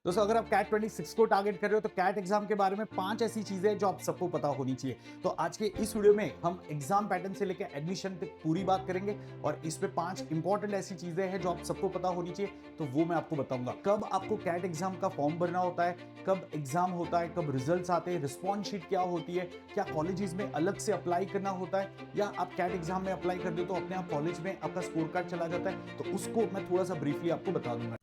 दोस्तों अगर आप कैट 26 को टारगेट कर रहे हो तो कैट एग्जाम के बारे में 5 ऐसी चीजें हैं जो आप सबको पता होनी चाहिए। तो आज के इस वीडियो में हम एग्जाम पैटर्न से लेकर एडमिशन तक पूरी बात करेंगे और इसमें 5 इंपॉर्टेंट ऐसी चीजें हैं जो आप सबको पता होनी चाहिए, तो वो मैं आपको बताऊंगा। कब आपको कैट एग्जाम का फॉर्म भरना होता है, कब एग्जाम होता है, कब रिजल्ट्स आते हैं, रिस्पॉन्स शीट क्या होती है, क्या कॉलेजेस में अलग से अप्लाई करना होता है या आप कैट एग्जाम में अप्लाई कर दो तो अपने आप कॉलेज में आपका स्कोर कार्ड चला जाता है, तो उसको मैं थोड़ा सा ब्रीफली आपको बता दूंगा।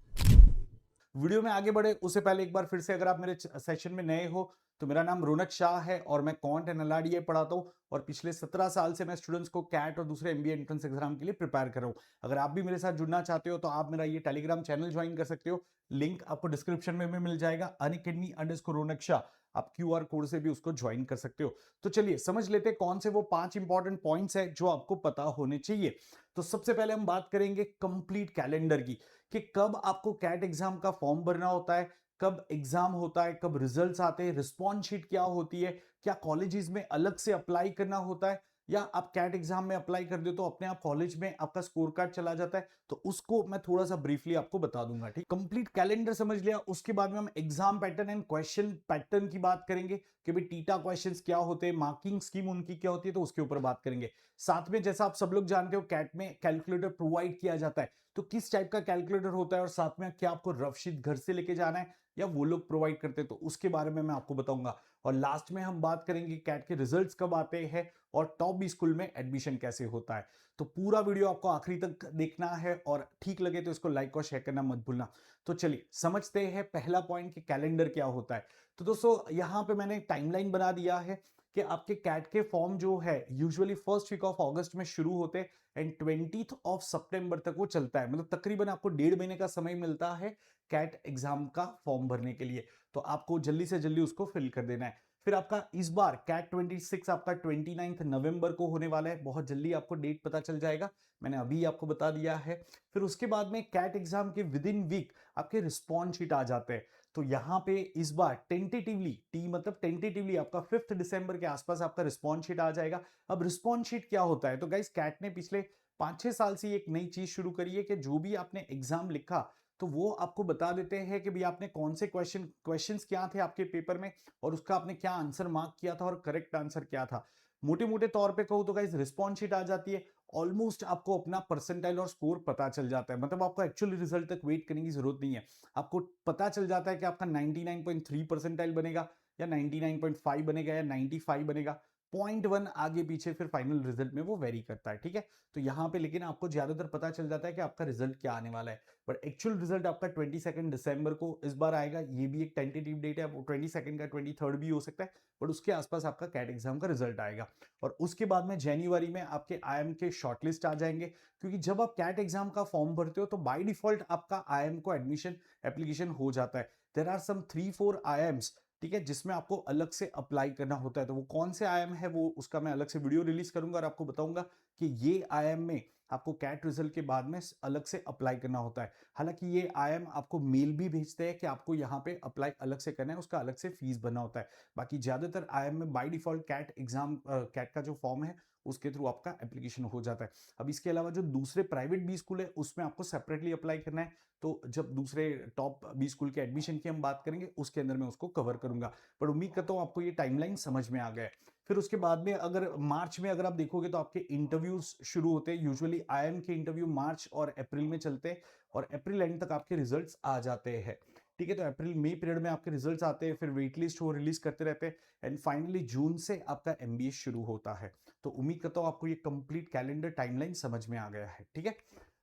वीडियो में आगे बढ़े उससे पहले एक बार फिर से अगर आप मेरे सेशन में नए हो तो मेरा नाम रौनक शाह है और मैं क्वांट एंड एलआरडीए पढ़ाता हूँ और पिछले 17 साल से मैं स्टूडेंट्स को कैट और दूसरे एमबीए एंट्रेंस एग्जाम के लिए प्रिपेयर कर रहा हूँ। अगर आप भी मेरे साथ जुड़ना चाहते हो तो आप मेरा ये टेलीग्राम चैनल ज्वाइन कर सकते हो। लिंक आपको डिस्क्रिप्शन में भी मिल जाएगा, अनअकैडमी रौनक शाह। आप क्यूआर कोड से भी उसको ज्वाइन कर सकते हो। तो चलिए समझ लेते हैं कौन से वो 5 इंपॉर्टेंट पॉइंट्स है जो आपको पता होने चाहिए। तो सबसे पहले हम बात करेंगे कंप्लीट कैलेंडर की, कि कब आपको कैट एग्जाम का फॉर्म भरना होता है, कब एग्जाम होता है, कब रिजल्ट्स आते हैं, रिस्पॉन्स शीट क्या होती है, क्या कॉलेजेस में अलग से अप्लाई करना होता है या आप कैट एग्जाम में अप्लाई कर दो तो अपने आप कॉलेज में आपका स्कोर कार्ड चला जाता है, तो उसको मैं थोड़ा सा ब्रीफली आपको बता दूंगा। ठीक, कंप्लीट कैलेंडर समझ लिया, उसके बाद में हम exam pattern and question pattern की बात करेंगे कि भाई टीटा क्वेश्चंस क्या होते हैं, मार्किंग स्कीम उनकी क्या होती है, तो उसके ऊपर बात करेंगे। साथ में जैसा आप सब लोग जानते हो कैट में कैलकुलेटर प्रोवाइड किया जाता है, तो किस टाइप का कैलकुलेटर होता है और साथ में क्या आपको रफ शीट घर से लेके जाना है या वो लोग प्रोवाइड करते हैं, तो उसके बारे में मैं आपको बताऊंगा। और लास्ट में हम बात करेंगे कैट के रिजल्ट्स कब आते हैं और टॉप बी स्कूल में एडमिशन कैसे होता है। तो पूरा वीडियो आपको आखिरी तक देखना है और ठीक लगे तो इसको लाइक और शेयर करना मत भूलना। तो चलिए समझते हैं पहला पॉइंट कि कैलेंडर क्या होता है। तो दोस्तों यहां पे मैंने टाइमलाइन बना दिया है कि आपके कैट के फॉर्म जो है यूजुअली फर्स्ट वीक ऑफ अगस्त में शुरू होते हैं एंड 20th ऑफ सितंबर तक वो चलता है, मतलब तकरीबन आपको 1.5 महीने का समय मिलता है कैट एग्जाम का फॉर्म भरने के लिए। तो आपको जल्दी से जल्दी उसको फिल कर देना है। फिर आपका इस बार कैट 26 आपका 29 नवंबर को होने वाला है, बहुत जल्दी आपको डेट पता चल जाएगा, मैंने अभी आपको बता दिया है। फिर उसके बाद में कैट एग्जाम के विद इन वीक आपके रिस्पॉन्स शीट आ जाते हैं। तो यहां पे इस बार टेंटेटिवली टी मतलब टेंटेटिवली आपका 5 दिसंबर के आसपास आपका रिस्पॉन्स शीट आ जाएगा। अब रिस्पॉन्स शीट क्या होता है, तो गाइस कैट ने पिछले 5-6 साल से एक नई चीज शुरू करी है कि जो भी आपने एग्जाम लिखा तो वो आपको बता देते हैं कि भाई आपने कौन से क्वेश्चंस क्या थे आपके पेपर में और उसका आपने क्या आंसर मार्क किया था और करेक्ट आंसर क्या था। मोटे मोटे तौर पे कहूं तो गाइस रिस्पॉन्स शीट आ जाती है, ऑलमोस्ट आपको अपना परसेंटाइल और स्कोर पता चल जाता है, मतलब आपको एक्चुअल रिजल्ट तक वेट करने की जरूरत नहीं है। आपको पता चल जाता है कि आपका 99.3 परसेंटाइल बनेगा या 99.5 बनेगा या 95 बनेगा। 0.1 आगे पीछे फिर फाइनल रिजल्ट में वो वेरी करता है, ठीक है। तो यहाँ पे लेकिन आपको ज्यादातर पता चल जाता है कि आपका रिजल्ट क्या आने वाला है, बट एक्चुअल रिजल्ट आपका 22 दिसंबर को इस बार आएगा। ये भी एक टेंटेटिव डेट है, वो 22 का 23 भी हो सकता है, बट उसके आसपास आपका कैट एग्जाम का रिजल्ट आएगा। और उसके बाद में जनवरी में आपके आईएम के शॉर्टलिस्ट आ जाएंगे, क्योंकि जब आप कैट एग्जाम का फॉर्म भरते हो तो बाय डिफॉल्ट आपका आईएम को एडमिशन एप्लीकेशन हो जाता है। देयर आर सम 3-4 आईएम्स, ठीक है, जिसमें आपको अलग से अप्लाई करना होता है। तो वो कौन से आईएम है वो उसका मैं अलग से वीडियो रिलीज करूंगा और आपको बताऊंगा कि ये आईएम में आपको कैट रिजल्ट के बाद में अलग से अप्लाई करना होता है। हालांकि ये आईएम आपको मेल भी भेजते हैं कि आपको यहाँ पे अप्लाई अलग से करना है, उसका अलग से फीस भरना होता है। बाकी ज्यादातर आईएम में by default CAT exam CAT का जो फॉर्म है उसके थ्रू आपका एप्लीकेशन हो जाता है। अब इसके अलावा जो दूसरे प्राइवेट बी स्कूल है उसमें आपको सेपरेटली अप्लाई करना है, तो जब दूसरे टॉप बी स्कूल के एडमिशन की हम बात करेंगे उसके अंदर मैं उसको कवर करूंगा। पर उम्मीद करता हूं आपको ये टाइमलाइन समझ में आ गया है। फिर उसके बाद में अगर मार्च में अगर आप देखोगे तो आपके इंटरव्यूज शुरू होते हैं, यूजुअली आईएम के इंटरव्यू मार्च और अप्रैल में चलते हैं और अप्रैल एंड तक आपके रिजल्ट्स आ जाते हैं, ठीक है। तो अप्रैल मई पीरियड में आपके रिजल्ट्स आते हैं, फिर वेट लिस्ट वो रिलीज करते रहते हैं एंड फाइनली जून से आपका एमबीए शुरू होता है। तो उम्मीद करता हूं आपको ये कंप्लीट कैलेंडर टाइमलाइन समझ में आ गया है, ठीक है।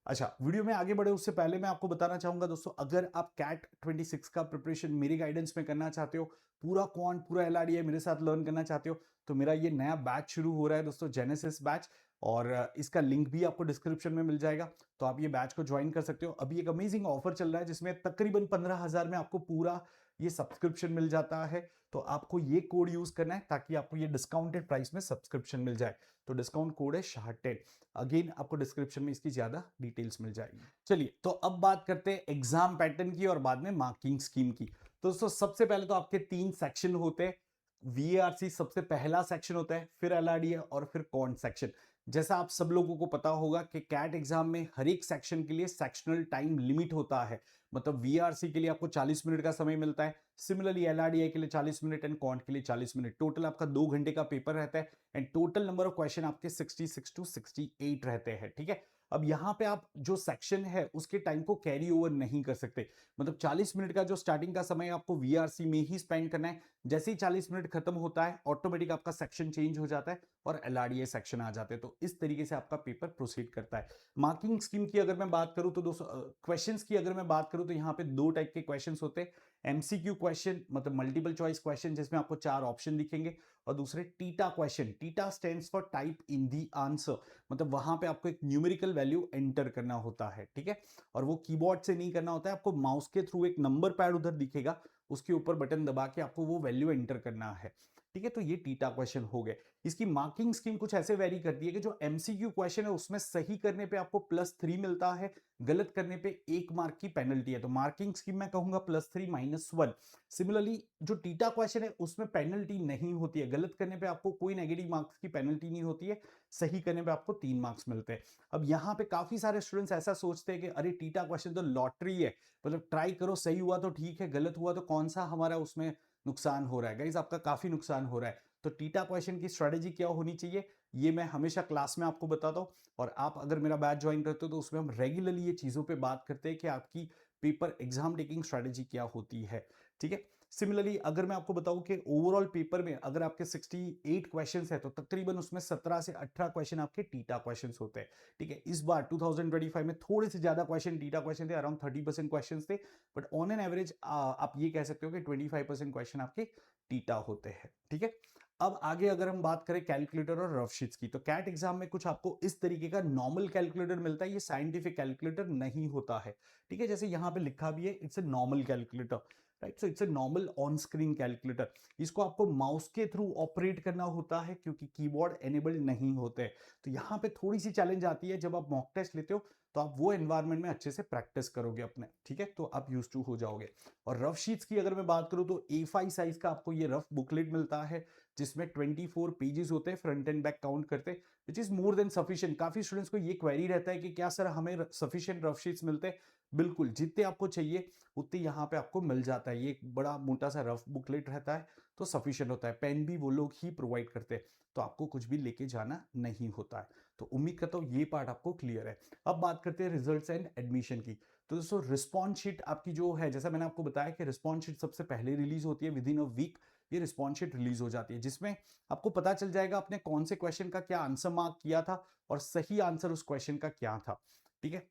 अच्छा, वीडियो में आगे बढ़े उससे पहले मैं आपको बताना चाहूंगा दोस्तों, अगर आप कैट 26 का प्रिपरेशन मेरी गाइडेंस में करना चाहते हो, पूरा क्वांट पूरा एलआरडीए मेरे साथ लर्न करना चाहते हो, तो मेरा ये नया बैच शुरू हो रहा है दोस्तों, जेनेसिस बैच। और इसका लिंक भी आपको डिस्क्रिप्शन में मिल जाएगा, तो आप ये बैच को ज्वाइन कर सकते हो। अभी एक अमेजिंग ऑफर चल रहा है जिसमें तकरीबन 15,000 में आपको पूरा ये सब्सक्रिप्शन मिल जाता है। तो आपको ये कोड यूज करना है ताकि आपको ये डिस्काउंटेड प्राइस में सब्सक्रिप्शन मिल जाए। तो डिस्काउंट कोड है शाह10। अगेन आपको डिस्क्रिप्शन में इसकी ज्यादा डिटेल्स मिल जाएगी। चलिए तो अब बात करते हैं एग्जाम पैटर्न की और बाद में मार्किंग स्कीम की। तो दोस्तों सबसे पहले तो आपके 3 सेक्शन होते हैं। वीएआरसी सबसे पहला सेक्शन होता है, फिर एलआरडीए और फिर कॉन्ट सेक्शन। जैसा आप सब लोगों को पता होगा कि कैट एग्जाम में हर एक सेक्शन के लिए सेक्शनल टाइम लिमिट होता है, मतलब वीआरसी के लिए आपको 40 मिनट का समय मिलता है, सिमिलरली एलआरडीआई के लिए 40 मिनट एंड क्वांट के लिए 40 मिनट, टोटल आपका 2 घंटे का पेपर रहता है and total number of question आपके 66 टू 68 रहते हैं, ठीक है। अब यहाँ पे आप जो सेक्शन है उसके टाइम को कैरी ओवर नहीं कर सकते, मतलब 40 मिनट का जो स्टार्टिंग का समय आपको वीआरसी में ही स्पेंड करना है, जैसे ही 40 मिनट खत्म होता है ऑटोमेटिक आपका सेक्शन चेंज हो जाता है और एलआरडीए सेक्शन आ जाते हैं, तो इस तरीके से आपका पेपर प्रोसीड करता है। मार्किंग स्कीम की अगर मैं बात करूं तो दोस्तों, क्वेश्चंस की अगर मैं बात करूं तो यहाँ पे 2 टाइप के क्वेश्चंस होते हैं, एमसीक्यू क्वेश्चन मतलब मल्टीपल चॉइस क्वेश्चन जिसमें आपको 4 ऑप्शन दिखेंगे, और दूसरे theta question, theta stands for type in the answer, मतलब वहां पे आपको एक न्यूमेरिकल वैल्यू एंटर करना होता है, ठीक है। और वो कीबोर्ड से नहीं करना होता है, आपको माउस के थ्रू एक नंबर पैड उधर दिखेगा, उसके ऊपर बटन दबा के आपको वो वैल्यू एंटर करना है, ठीक है। तो ये टीटा क्वेश्चन हो गए। इसकी मार्किंग स्कीम कुछ ऐसे वेरी करती है कि जो एमसीक्यू क्वेश्चन है उसमें सही करने पे आपको +3 मिलता है, गलत करने पे 1 मार्क की पेनल्टी है, तो मार्किंग स्कीम मैं कहूंगा +3 -1। सिमिलरली जो टीटा क्वेश्चन है उसमें पेनल्टी नहीं होती है, गलत करने पे आपको कोई नेगेटिव मार्क्स की पेनल्टी नहीं होती है, सही करने पे आपको 3 मार्क्स मिलते हैं। अब यहाँ पे काफी सारे स्टूडेंट्स ऐसा सोचते हैं कि अरे टीटा क्वेश्चन तो लॉटरी है, मतलब ट्राई करो, सही हुआ तो ठीक है, गलत हुआ तो कौन सा हमारा उसमें नुकसान हो रहा है। गाइस आपका काफी नुकसान हो रहा है, तो टीटा क्वेश्चन की स्ट्रेटेजी क्या होनी चाहिए ये मैं हमेशा क्लास में आपको बताता हूं, और आप अगर मेरा बैच ज्वाइन करते हो तो उसमें हम रेगुलरली ये चीजों पे बात करते हैं कि आपकी पेपर एग्जाम टेकिंग स्ट्रेटेजी क्या होती है, ठीक है। सिमिलरली अगर मैं आपको बताऊं कि ओवरऑल पेपर में अगर आपके 68 क्वेश्चंस है तो तकरीबन उसमें 17 से 18 क्वेश्चन आपके टीटा क्वेश्चंस होते हैं, ठीक है। इस बार 2025 में थोड़े से ज्यादा क्वेश्चन टीटा क्वेश्चन थे, अराउंड 30% क्वेश्चन थे, बट ऑन एन एवरेज आप ये कह सकते हो कि 25% क्वेश्चन आपके टीटा होते हैं, ठीक है। अब आगे अगर हम बात करें कैलकुलेटर और रफ शीट्स की, तो कैट एग्जाम में कुछ आपको इस तरीके का नॉर्मल कैलकुलेटर मिलता है, ये साइंटिफिक कैलकुलेटर नहीं होता है, ठीक है। जैसे यहां पे लिखा भी है it's a normal calculator, right. So it's a normal on screen calculator, इसको आपको माउस के थ्रू ऑपरेट करना होता है क्योंकि कीबोर्ड एनेबल्ड नहीं होते, तो यहाँ पे थोड़ी सी चैलेंज आती है, जब आप मॉक टेस्ट लेते हो तो आप वो एनवायरनमेंट में अच्छे से प्रैक्टिस करोगे अपने, ठीक है, तो आप यूज टू हो जाओगे। और रफ शीट्स की अगर मैं बात करूं तो A5 साइज का आपको ये रफ बुकलेट मिलता है, जिसमें 24 पेजेस होते हैं, फ्रंट एंड बैक काउंट करते हैं, which is more than sufficient. काफी स्टूडेंट्स को ये क्वेरी रहता है कि क्या सर हमें सफिशिएंट रफ शीट्स मिलते हैं, बिल्कुल जितने आपको चाहिए उतने यहाँ पे आपको मिल जाता है, ये एक बड़ा मोटा सा रफ बुकलेट रहता है तो सफिशिएंट होता है, पेन भी वो लोग ही प्रोवाइड करते हैं, तो आपको कुछ भी लेके जाना नहीं होता है। तो उम्मीद करता हूँ ये पार्ट आपको क्लियर है। अब बात करते हैं रिजल्ट्स एंड एडमिशन की। तो दोस्तों रिस्पॉन्स शीट आपकी जो है, जैसा मैंने आपको बताया कि रिस्पॉन्स शीट सबसे पहले रिलीज होती है, विद इन अ वीक ये रिस्पॉन्स शीट रिलीज हो जाती है, जिसमें आपको पता चल जाएगा आपने कौन से क्वेश्चन का क्या आंसर मार्क किया था और सही आंसर उस क्वेश्चन का क्या था, ठीक है।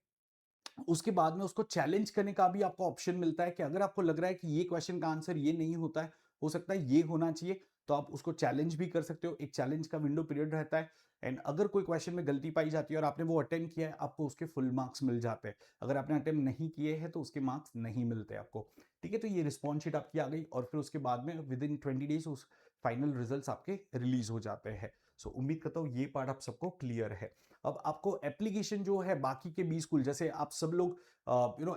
उसके बाद में उसको चैलेंज करने का भी आपको ऑप्शन मिलता है कि अगर आपको लग रहा है कि ये क्वेश्चन का आंसर ये नहीं होता है, हो सकता है ये होना चाहिए, तो आप उसको चैलेंज भी कर सकते हो, एक चैलेंज का विंडो पीरियड रहता है। एंड अगर कोई क्वेश्चन में गलती पाई जाती है और आपने वो अटेम्प्ट किया है, आपको उसके फुल मार्क्स मिल जाते हैं, अगर आपने अटेम्प्ट नहीं किए हैं तो उसके मार्क्स नहीं मिलते आपको, ठीक है। तो ये रिस्पॉन्स शीट आपकी आ गई और फिर उसके बाद में विद इन 20 डेज उस फाइनल रिजल्ट्स आपके रिलीज हो जाते हैं। सो उम्मीद करता हूँ ये पार्ट आप सबको क्लियर है। अब आपको एप्लीकेशन जो है बाकी के 20 स्कूल, जैसे आप सब लोग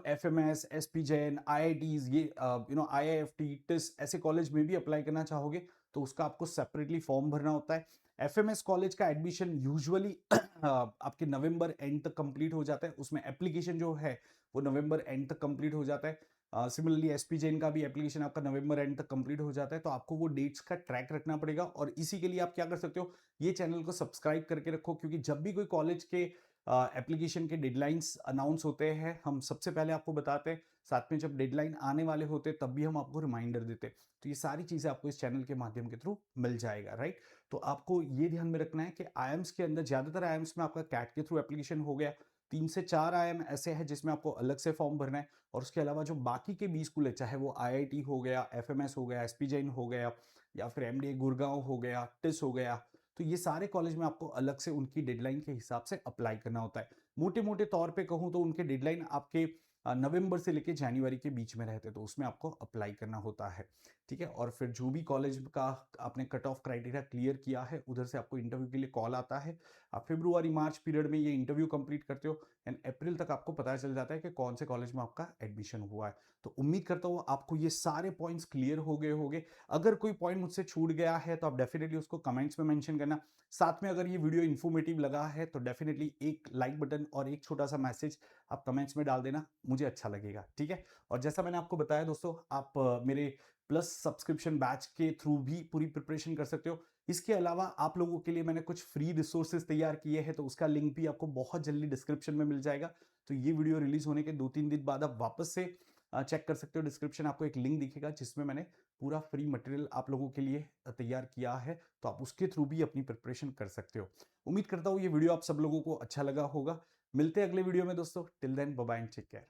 FMS, SP जैन, IITs, ये IIFT, टिस ऐसे कॉलेज में भी अप्लाई करना चाहोगे तो उसका आपको सेपरेटली फॉर्म भरना होता है। FMS कॉलेज का एडमिशन यूजुअली आपके नवंबर एंड तक कंप्लीट हो जाता है, उसमें एप्लीकेशन जो है वो नवंबर एंड तक कंप्लीट हो जाता है। सिमिलरली SP जैन का भी एप्लीकेशन आपका नवंबर एंड तक कंप्लीट हो जाता है, तो आपको वो डेट्स का ट्रैक रखना पड़ेगा, और इसी के लिए आप क्या कर सकते हो, ये चैनल को सब्सक्राइब करके रखो, क्योंकि जब भी कोई कॉलेज के एप्लीकेशन के डेडलाइंस अनाउंस होते हैं हम सबसे पहले आपको बताते हैं, साथ में जब डेडलाइन आने वाले होते तब भी हम आपको रिमाइंडर देते, तो ये सारी चीजें आपको इस चैनल के माध्यम के थ्रू मिल जाएगा, राइट। तो आपको ये ध्यान में रखना है कि आईएम्स के अंदर, ज्यादातर आईएम्स में आपका कैट के थ्रू एप्लीकेशन हो गया, 3 से 4 आईएम ऐसे हैं जिसमें आपको अलग से फॉर्म भरना है, और उसके अलावा जो बाकी के 20 स्कूल है, चाहे वो IIT हो गया, FMS हो गया, SP जैन हो गया, या फिर MDA गुड़गांव हो गया, टिस हो गया, तो ये सारे कॉलेज में आपको अलग से उनकी डेडलाइन के हिसाब से अप्लाई करना होता है। मोटे मोटे तौर पे कहूं तो उनके डेडलाइन आपके नवंबर से लेके जनवरी के बीच में रहते हैं, तो उसमें आपको अप्लाई करना होता है, ठीक है। और फिर जो भी कॉलेज का आपने कट ऑफ क्राइटेरिया क्लियर किया है, उधर से आपको इंटरव्यू के लिए कॉल आता है, आप फरवरी मार्च पीरियड में ये इंटरव्यू कंप्लीट करते हो, एंड अप्रैल तक आपको पता चल जाता है कि कौन से कॉलेज में आपका एडमिशन हुआ है। तो उम्मीद करता हूँ आपको ये सारे पॉइंट्स क्लियर हो गए होंगे। अगर कोई पॉइंट मुझसे छूट गया है तो आप डेफिनेटली उसको कमेंट्स में मेंशन करना। साथ में अगर ये वीडियो इन्फॉर्मेटिव लगा है तो डेफिनेटली एक लाइक बटन और एक छोटा-सा मैसेज आप कमेंट्स में डाल देना, मुझे अच्छा लगेगा, ठीक है? और जैसा मैंने आपको बताया दोस्तों, आप मेरे प्लस सब्सक्रिप्शन बैच के थ्रू भी पूरी प्रिपरेशन कर सकते हो। इसके अलावा आप लोगों के लिए मैंने कुछ फ्री रिसोर्सेज तैयार किए हैं, तो उसका लिंक भी आपको बहुत जल्दी डिस्क्रिप्शन में मिल जाएगा। तो ये वीडियो रिलीज होने के 2-3 दिन बाद आप वापस से चेक कर सकते हो, डिस्क्रिप्शन आपको एक लिंक दिखेगा जिसमें मैंने पूरा फ्री मटेरियल आप लोगों के लिए तैयार किया है, तो आप उसके थ्रू भी अपनी प्रिपरेशन कर सकते हो। उम्मीद करता हूँ ये वीडियो आप सब लोगों को अच्छा लगा होगा। मिलते हैं अगले वीडियो में दोस्तों, till then bye bye and take care.